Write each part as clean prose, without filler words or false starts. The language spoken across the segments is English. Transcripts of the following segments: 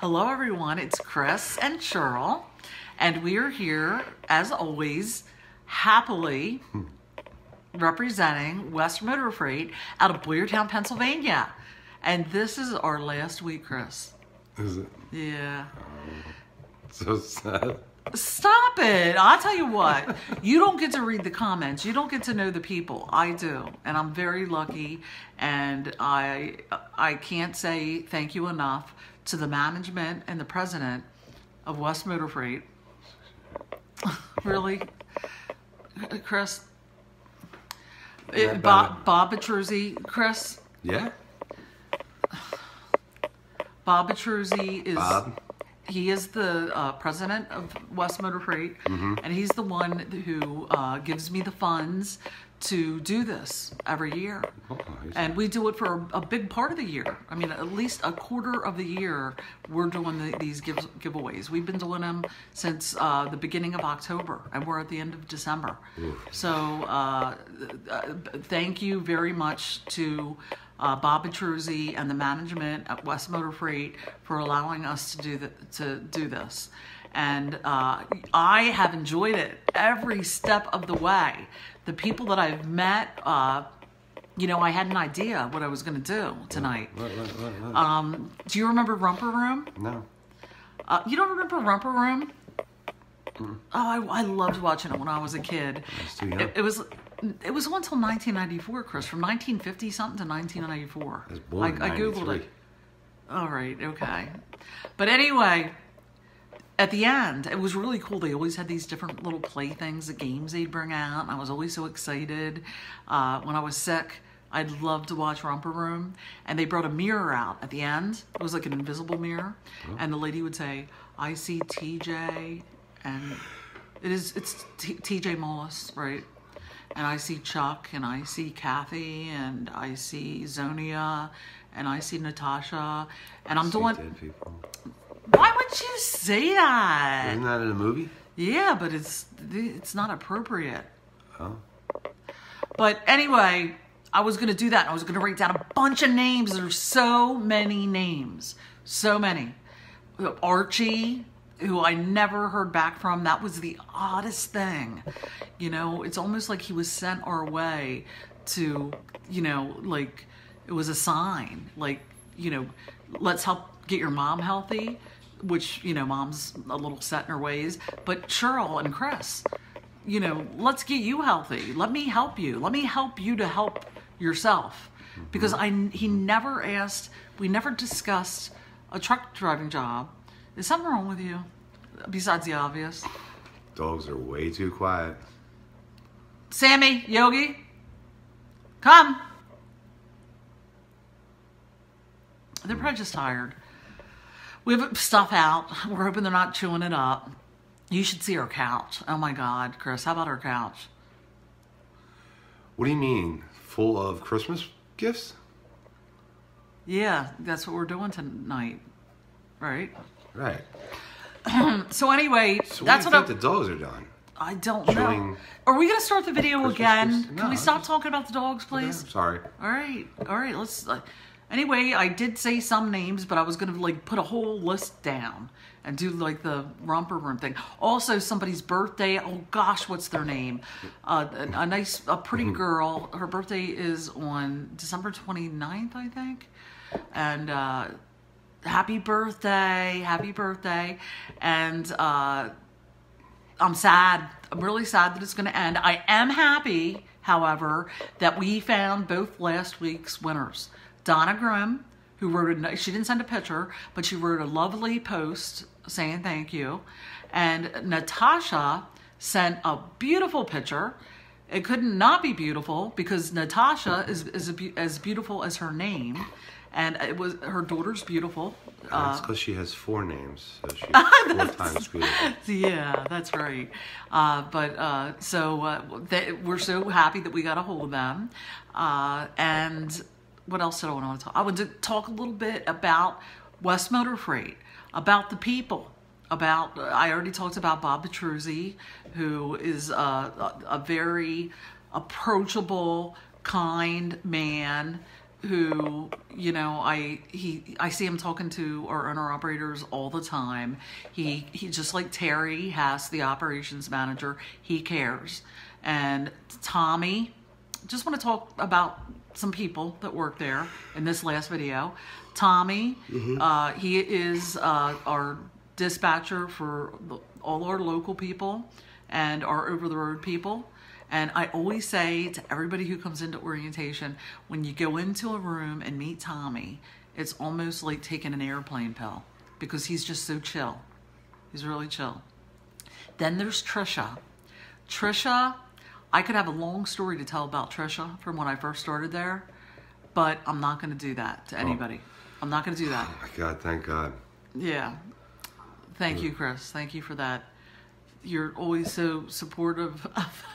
Hello, everyone. It's Chris and Cheryl, and we are here, as always, happily representing West Motor Freight out of Boyertown, Pennsylvania. And this is our last week, Chris. Is it? Yeah. So sad. Stop it. I'll tell you what. You don't get to read the comments. You don't get to know the people. I do. And I'm very lucky. And I can't say thank you enough to the management and the president of West Motor Freight. Really? Chris? Bob Petruzzi. Chris? Yeah? Bob Petruzzi is... Bob? He is the president of West Motor Freight, and he's the one who gives me the funds to do this every year. Oh, and we do it for a big part of the year. I mean, at least a quarter of the year, we're doing these giveaways. We've been doing them since the beginning of October, and we're at the end of December. Oof. So thank you very much to Bob Petruzzi and the management at West Motor Freight for allowing us to do this. And I have enjoyed it every step of the way. The people that I've met, you know, I had an idea what I was going to do tonight. What? Do you remember Romper Room? No. You don't remember Romper Room? Mm. Oh, I loved watching it when I was a kid. I was too young. It was on until 1994, Chris, from 1950 something to 1994. I was born in I googled 93. it. All right, okay. But anyway, at the end, it was really cool. They always had these different little playthings, the games they'd bring out. And I was always so excited. When I was sick, I'd love to watch Romper Room. And they brought a mirror out at the end. It was like an invisible mirror. Oh. And the lady would say, I see TJ. And it's TJ Mullis, right? And I see Chuck, and I see Kathy, and I see Zonia, and I see Natasha. And I'm doing... Dead people. Why would you say that? Isn't that in a movie? Yeah, but it's not appropriate. Oh. But anyway, I was going to do that. And I was going to write down a bunch of names. There's so many names. So many. Archie, who I never heard back from. That was the oddest thing. You know, it's almost like he was sent our way to, you know, like it was a sign. Like, you know, let's help get your mom healthy, which, you know, mom's a little set in her ways. But Cheryl and Chris, you know, let's get you healthy. Let me help you. Let me help you to help yourself. Because he never asked, we never discussed a truck driving job. Is something wrong with you? Besides the obvious. Dogs are way too quiet. Sammy, Yogi, come. They're probably just tired. We have stuff out. We're hoping they're not chewing it up. You should see our couch. Oh my God, Chris, how about our couch? What do you mean? Full of Christmas gifts? Yeah, that's what we're doing tonight, right? Right. So anyway, So that's what do you what think the dogs are doing? I don't know. Chewing Are we going to start the video Christmas again? gifts? Can No, we I'm stop just- talking about the dogs, please? Okay, sorry. All right, let's... anyway, I did say some names, but I was going to, like, put a whole list down and do, like, the Romper Room thing. Also, somebody's birthday. Oh, gosh, what's their name? A pretty girl. Her birthday is on December 29th, I think. And, happy birthday. And, I'm sad. I'm really sad that it's going to end. I am happy, however, that we found both last week's winners. Donna Grimm, who wrote she didn't send a picture, but she wrote a lovely post saying thank you. And Natasha sent a beautiful picture. It could not be beautiful because Natasha is as beautiful as her name. And it was her daughter's beautiful. That's because she has 4 names, so she's 4 times beautiful. Yeah, that's right. We're so happy that we got a hold of them. And what else did I want to talk? I want to talk a little bit about West Motor Freight, about the people. I already talked about Bob Petruzzi, who is a very approachable, kind man who, you know, I see him talking to our owner operators all the time. He just like Terry Hess, the operations manager, he cares. And Tommy, just want to talk about some people that work there in this last video. Tommy, he is our dispatcher for all our local people and our over-the-road people. And I always say to everybody who comes into orientation, when you go into a room and meet Tommy, it's almost like taking an airplane pill because he's just so chill. He's really chill. Then there's Trisha. Trisha, I could have a long story to tell about Trisha from when I first started there, but I'm not going to do that to anybody. I'm not going to do that. Oh my God, thank God. Yeah. Thank you, Chris. Thank you for that. You're always so supportive of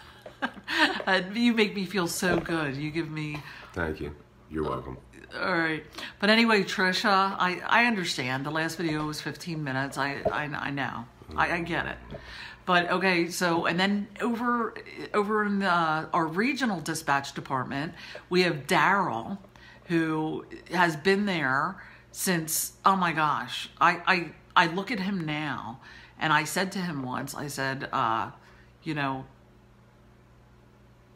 you make me feel so good. You give me... Thank you. You're welcome. All right. But anyway, Trisha, I understand. The last video was 15 minutes. I know. I get it. But okay, so, and then over in our regional dispatch department, we have Daryl, who has been there since, oh my gosh, I look at him now, and I said to him once, I said, you know,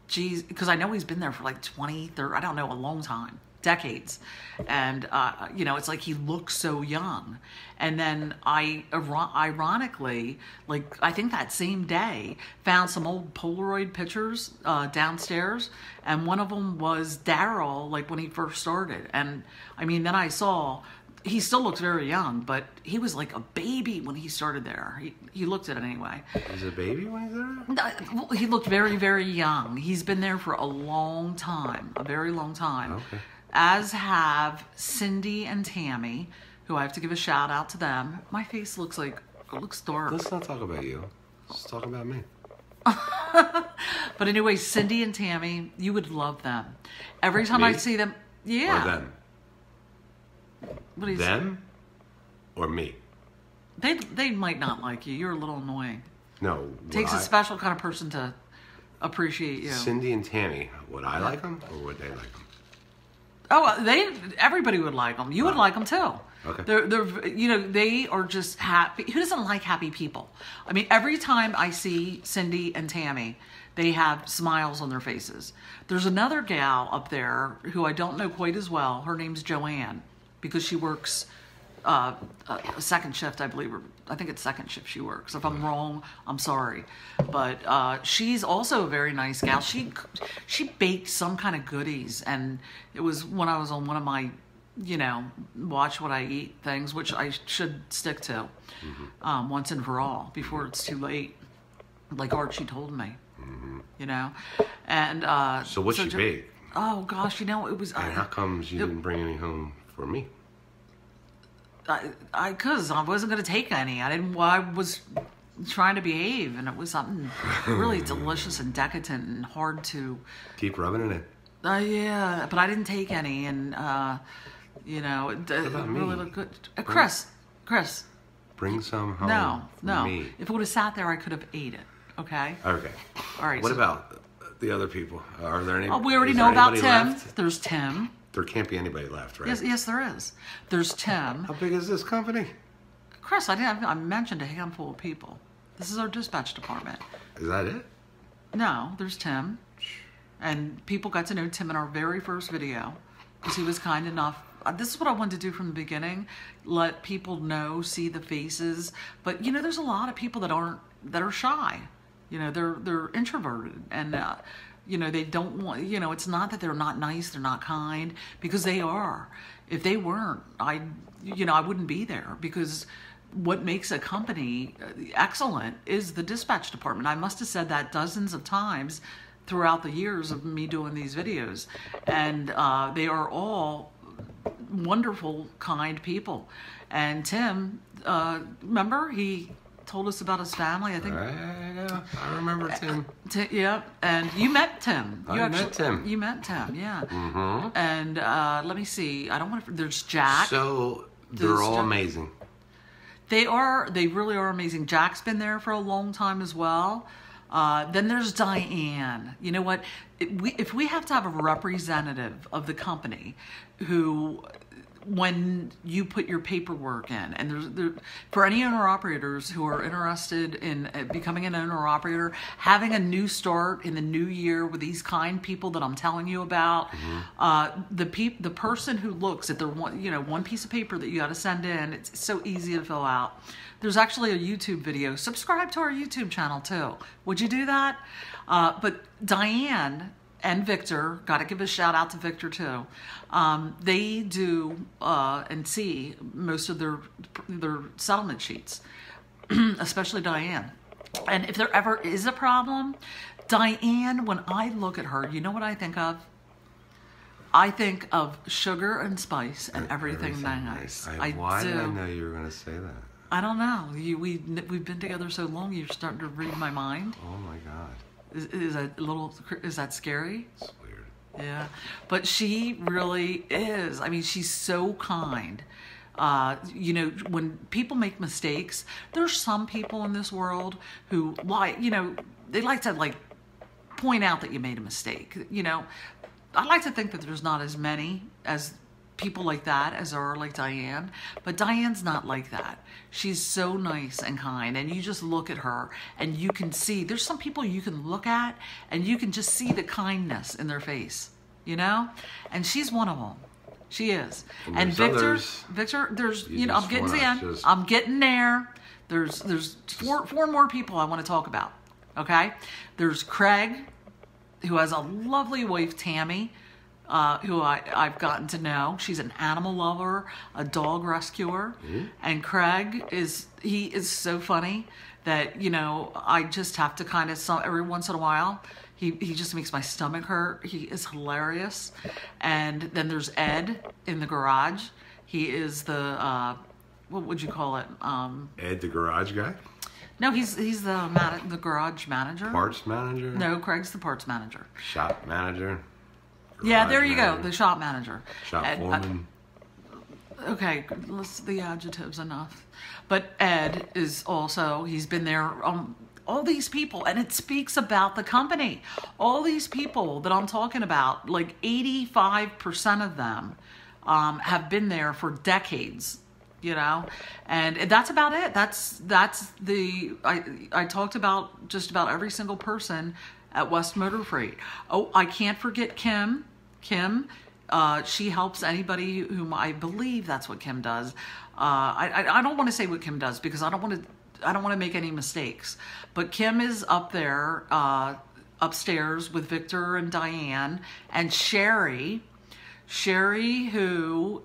geez, because I know he's been there for like 20, 30, I don't know, a long time, decades. And, you know, it's like he looks so young. And then I, ironically, like, I think that same day, found some old Polaroid pictures downstairs. And one of them was Daryl, like, when he first started. And, I mean, then I saw... He still looks very young, but he was like a baby when he started there. He looked at it anyway. He's a baby when he's there? He looked very, very young. He's been there for a long time, a very long time. Okay. As have Cindy and Tammy, who I have to give a shout out to them. My face looks dark. Let's not talk about you. Let's talk about me. But anyway, Cindy and Tammy, you would love them. Every time I see them, yeah. Or them? What do you them or me? They might not like you. You're a little annoying. No. Takes a special kind of person to appreciate you. Cindy and Tammy, would I like them or would they like them? Oh, everybody would like them. You would like them too. Okay. They're you know, they are just happy. Who doesn't like happy people? I mean, every time I see Cindy and Tammy, they have smiles on their faces. There's another gal up there who I don't know quite as well. Her name's Joanne, because she works a second shift, I believe. I think it's second shift she works. If I'm wrong, I'm sorry. But she's also a very nice gal. She baked some kind of goodies, and it was when I was on one of my, you know, watch what I eat things, which I should stick to once and for all before it's too late, like Archie told me. You know, and so what she baked? Oh gosh, you know, it was. And how comes you didn't bring any home for me? Because I wasn't going to take any. I was trying to behave, and it was something really delicious and decadent and hard to... Keep rubbing it in. Yeah, but I didn't take any, and, you know, it really looked good. Chris. Bring some home for me. If it would have sat there, I could have ate it, okay? Okay. All right. What about the other people? Are there any... we already know about Tim. Left? There's Tim. There can't be anybody left, right? Yes, there is. There's Tim. How big is this company? Chris, I mentioned a handful of people. This is our dispatch department. Is that it? No, there's Tim. And people got to know Tim in our very first video because he was kind enough. This is what I wanted to do from the beginning. Let people know, see the faces. But, you know, there's a lot of people that are shy. You know, they're introverted, and you know, they don't want, you know, it's not that they're not nice, they're not kind, because they are. If they weren't, I wouldn't be there, because what makes a company excellent is the dispatch department. I must have said that dozens of times throughout the years of me doing these videos, and they are all wonderful, kind people. And Tim, remember, he told us about his family, I think. I remember Tim. Yeah, and you met Tim. I met Tim. You met Tim, yeah. Mm-hmm. And let me see. I don't want to. There's Jack. So they're all amazing. They are. They really are amazing. Jack's been there for a long time as well. Then there's Diane. You know what? If we have to have a representative of the company who, when you put your paperwork in, and for any owner-operators who are interested in becoming an owner-operator, having a new start in the new year with these kind people that I'm telling you about, the person who looks at the one piece of paper that you got to send in, it's so easy to fill out. There's actually a YouTube video. Subscribe to our YouTube channel too. Would you do that? But Diane and Victor, got to give a shout out to Victor too. They do and see most of their settlement sheets, especially Diane. And if there ever is a problem, Diane, when I look at her, you know what I think of? I think of sugar and spice and everything nice. Why did I know you were going to say that? I don't know. We've been together so long, you're starting to read my mind. Oh my God. Is that scary? It's weird. Yeah, but she really is. I mean, she's so kind. When people make mistakes, there's some people in this world who they like to point out that you made a mistake. I like to think that there's not as many as people like that as are like Diane, but Diane's not like that. She's so nice and kind, and you just look at her and you can see there's some people you can look at and you can just see the kindness in their face, and she's one of them. She is. And Victor, there's I'm getting to the end. I'm getting there. There's four more people I want to talk about. Okay, there's Craig, who has a lovely wife, Tammy, who I've gotten to know. She's an animal lover, a dog rescuer, and Craig is so funny that I just have to kind of every once in a while. He just makes my stomach hurt. He is hilarious. And then there's Ed in the garage. He is the what would you call it? Ed, the garage guy? No, he's the garage manager. Parts manager? No, Craig's the parts manager. Shop manager? Yeah, there you go. The shop manager. Shop foreman. Okay, the adjectives enough. But Ed is also, he's been there, all these people, and it speaks about the company. All these people that I'm talking about, like 85% of them have been there for decades, and that's about it. I talked about just about every single person at West Motor Freight. Oh, I can't forget Kim. She helps anybody whom I believe that's what Kim does. I don't want to say what Kim does because I don't want to make any mistakes. But Kim is up there upstairs with Victor and Diane and Sherry. Sherry, who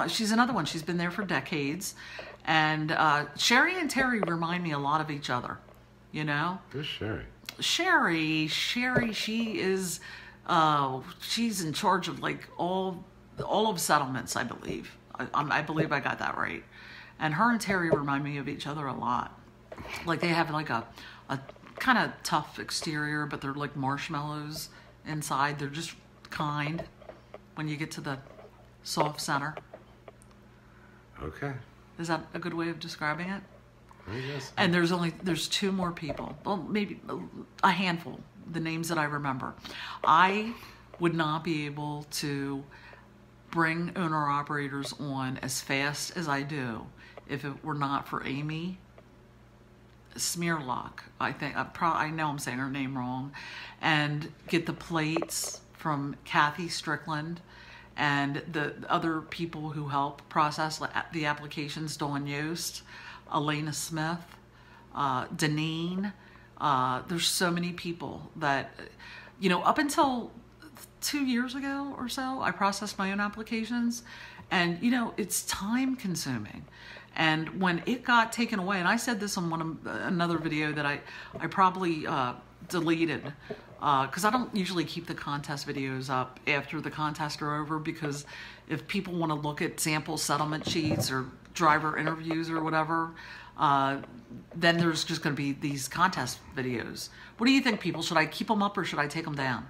she's another one. She's been there for decades, and Sherry and Terry remind me a lot of each other. Who's Sherry? Sherry, she is. She's in charge of all of settlements, I believe. I believe I got that right. And her and Terry remind me of each other a lot. They have a kind of tough exterior, but they're like marshmallows inside. They're just kind when you get to the soft center. Okay. Is that a good way of describing it? I guess. And there's two more people. Well, maybe a handful. The names that I remember. I would not be able to bring owner-operators on as fast as I do if it were not for Amy Smearlock. I know I'm saying her name wrong. And get the plates from Kathy Strickland and the other people who help process the applications, Dawn Yost, Elena Smith, Deneen. There's so many people that, up until 2 years ago or so, I processed my own applications, and it's time consuming. And when it got taken away, and I said this on another video that I probably deleted, because I don't usually keep the contest videos up after the contests are over, because if people want to look at sample settlement sheets or driver interviews or whatever, then there's just going to be these contest videos. What do you think, people? Should I keep them up or should I take them down?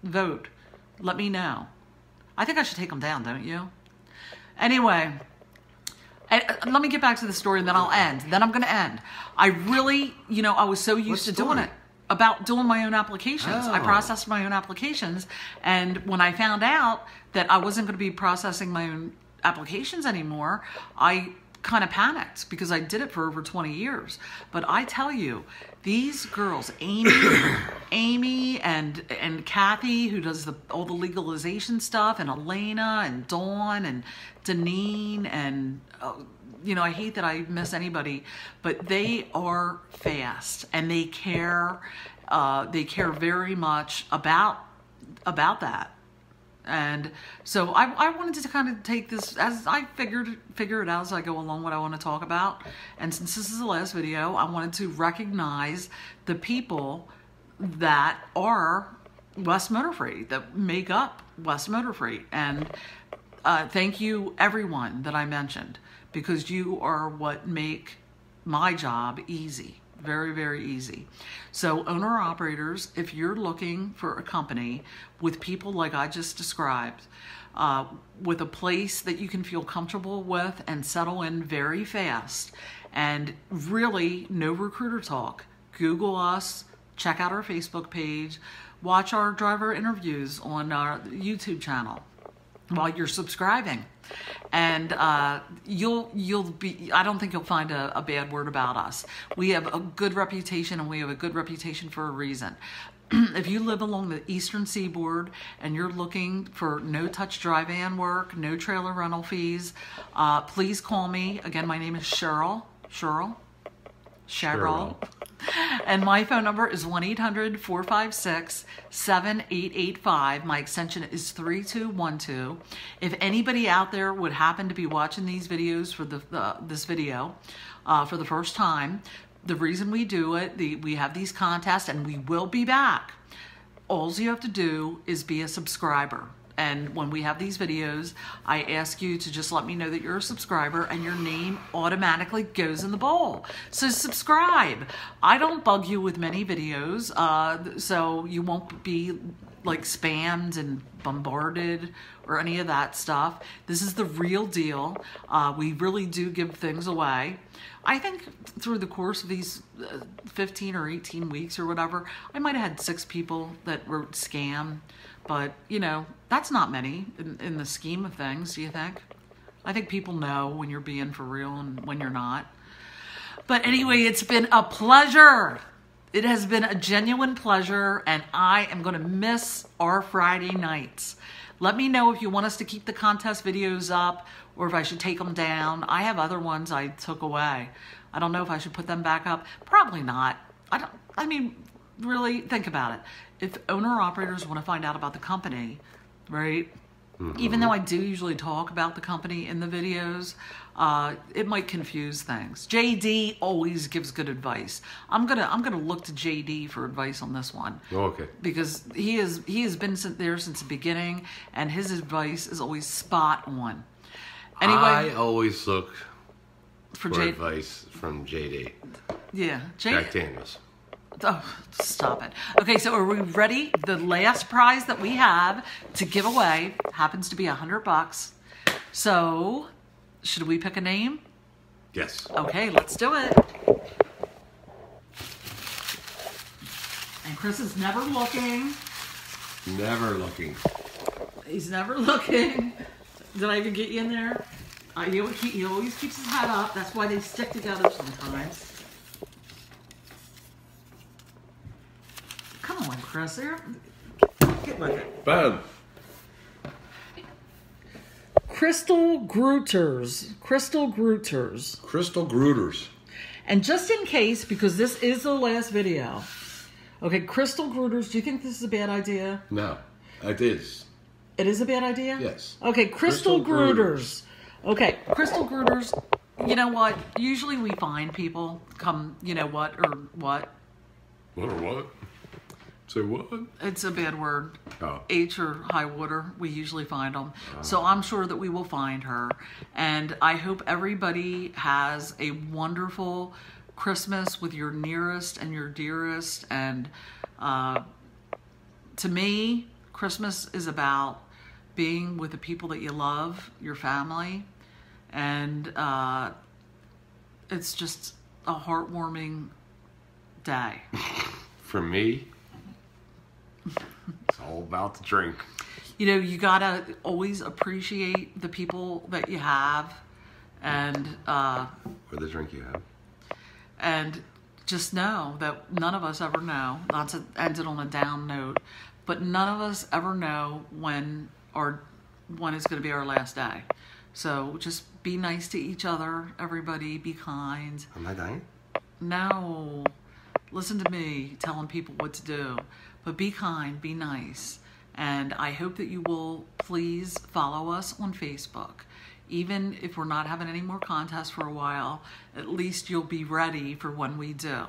Vote. Let me know. I think I should take them down, don't you? Anyway, And let me get back to the story and then I'll end. Then I'm going to end. I really, I was so used to doing it. About doing my own applications. I processed my own applications. And when I found out that I wasn't going to be processing my own applications anymore, I kind of panicked because I did it for over 20 years. But I tell you, these girls, Amy and Kathy, who does all the legalization stuff, and Elena and Dawn and Deneen and I hate that I miss anybody, but they are fast and they care very much about that. And so I wanted to kind of take this as I figure it out as I go along what I want to talk about. And since this is the last video, I wanted to recognize the people that are West Motor Free, that make up West Motor Free. And thank you everyone that I mentioned, because you are what make my job easy. Very, very easy. So owner-operators, if you're looking for a company with people like I just described, with a place that you can feel comfortable with and settle in very fast, and really no recruiter talk, Google us, check out our Facebook page, watch our driver interviews on our YouTube channel while you're subscribing. And you'll be, I don't think you'll find a bad word about us. We have a good reputation, and we have a good reputation for a reason. If you live along the Eastern Seaboard and you're looking for no-touch dry van work, no trailer rental fees, please call me. Again, my name is Cheryl. And my phone number is 1-800-456-7885. My extension is 3212. If anybody out there would happen to be watching these videos for this video for the first time, the reason we do it, we have these contests, and we will be back. All you have to do is be a subscriber. And when we have these videos, I ask you to just let me know that you're a subscriber, and your name automatically goes in the bowl. So subscribe. I don't bug you with many videos, so you won't be like spammed and bombarded or any of that stuff. This is the real deal. We really do give things away. I think through the course of these 15 or 18 weeks or whatever, I might have had 6 people that wrote scam. But, that's not many in the scheme of things, do you think? I think people know when you're being for real and when you're not. But anyway, it's been a pleasure. It has been a genuine pleasure, and I am going to miss our Friday nights. Let me know if you want us to keep the contest videos up or if I should take them down. I have other ones I took away. I don't know if I should put them back up. Probably not. Really, think about it. If owner-operators want to find out about the company, right, even though I do usually talk about the company in the videos, it might confuse things. JD always gives good advice. I'm gonna look to JD for advice on this one. Okay. Because he has been there since the beginning, and his advice is always spot on. Anyway, I always look for advice from JD. Yeah, Jack Daniels. Oh, stop it. Okay, so are we ready? The last prize that we have to give away happens to be $100. So, should we pick a name? Yes. Okay, let's do it. And Chris is never looking. Never looking. He's never looking. Did I even get you in there? He always keeps his head up. That's why they stick together sometimes. Come on, Chris. Get with it. Bam. Crystal Grooters. Crystal Grooters. Crystal Grooters. And just in case, because this is the last video. Okay, Crystal Grooters, do you think this is a bad idea? No, it is. It is a bad idea? Yes. Okay, Crystal Grooters. Okay, Crystal Grooters, you know what? Usually we find people come, you know what, or what? What or what? Say what? It's a bad word. Oh. H or high water, we usually find them. So I'm sure that we will find her. And I hope everybody has a wonderful Christmas with your nearest and your dearest. And to me, Christmas is about being with the people that you love, your family, and it's just a heartwarming day. For me, it's all about the drink. You know, you gotta always appreciate the people that you have, and Or the drink you have. and just know that none of us ever know. Not to end it on a down note, but none of us ever know when it's going to be our last day. So just be nice to each other, everybody. Be kind. Am I dying? No, listen to me telling people what to do, but be kind, be nice. And I hope that you will please follow us on Facebook. Even if we're not having any more contests for a while, at least you'll be ready for when we do.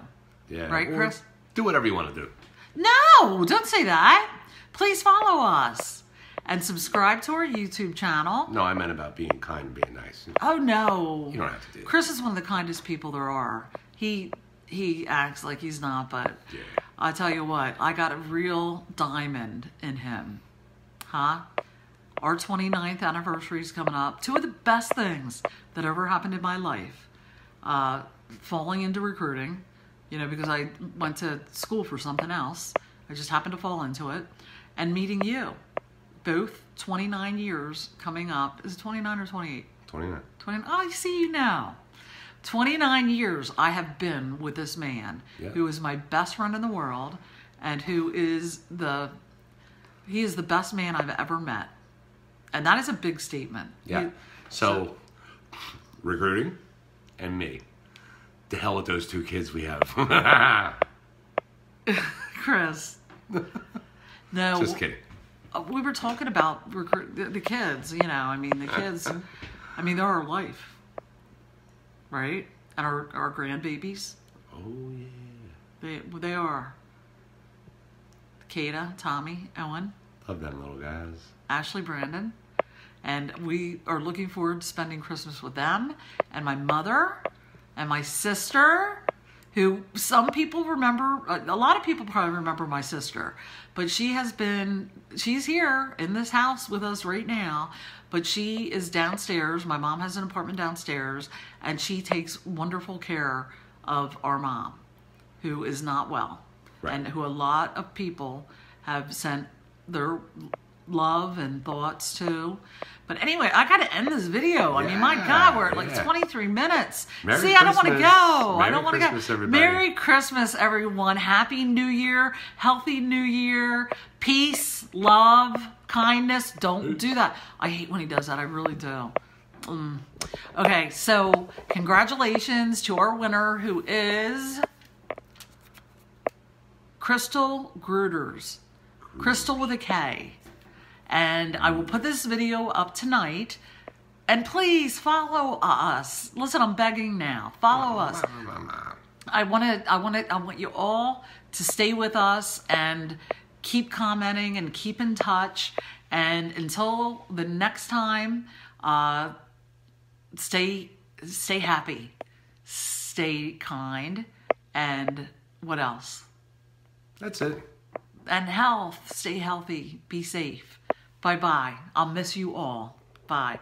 Yeah. Right, Or Chris? do whatever you want to do. No, don't say that. Please follow us and subscribe to our YouTube channel. No, I meant about being kind and being nice. Oh, no. You don't have to do that. Chris is one of the kindest people there are. He acts like he's not, but Yeah. I tell you what, I got a real diamond in him. Huh? Our 29th anniversary is coming up. Two of the best things that ever happened in my life. Falling into recruiting, because I went to school for something else. I just happened to fall into it. And meeting you. Both 29 years coming up. Is it 29 or 28? 29. 20, oh, I see you now. 29 years I have been with this man who is my best friend in the world and who is he is the best man I've ever met. And that is a big statement. Yeah. So, recruiting and me. The hell with those two kids we have. Chris. No. Just kidding. We were talking about the kids, the kids, they're our life. Right? And our grandbabies. Oh, yeah. They are. Kata, Tommy, Owen. Love them little guys. Ashley, Brandon. And we are looking forward to spending Christmas with them and my mother and my sister, who some people remember. A lot of people probably remember my sister, but she's here in this house with us right now, but she is downstairs. My mom has an apartment downstairs, and she takes wonderful care of our mom, who is not well, and who a lot of people have sent their love and thoughts to. But anyway, I got to end this video. I mean, my God, we're at like 23 minutes. Merry I don't want to Christmas. go. Merry I don't want to go. Christmas, everybody. Merry Christmas, everyone. Happy New Year. Healthy New Year. Peace, love, kindness. Don't do that. I hate when he does that. I really do. Okay, so congratulations to our winner, who is Crystal Gruders. Crystal with a K. And I will put this video up tonight. And please follow us. Listen, I'm begging now. Follow us. I want you all to stay with us and keep commenting and keep in touch. And until the next time, stay happy, stay kind, and what else? That's it. And health. Stay healthy. Be safe. Bye-bye. I'll miss you all. Bye.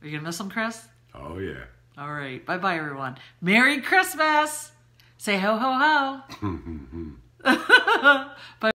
Are you going to miss them, Chris? Oh, yeah. All right. Bye-bye, everyone. Merry Christmas. Say ho, ho, ho. Bye.